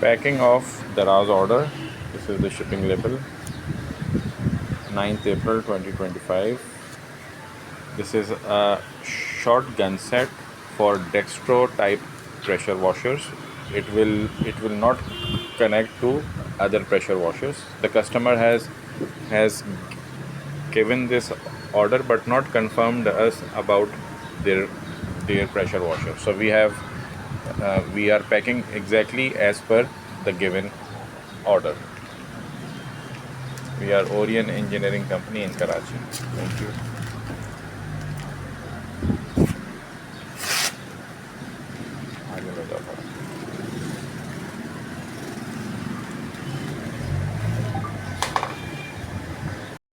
Packing of Daraz order. This is the shipping label. 9th April 2025. This is a short gun set for Dextro type pressure washers. It will not connect to other pressure washers. The customer has given this order but not confirmed us about their pressure washer. So we are packing exactly as per the given order. We are Orion Engineering Company in Karachi. Thank you.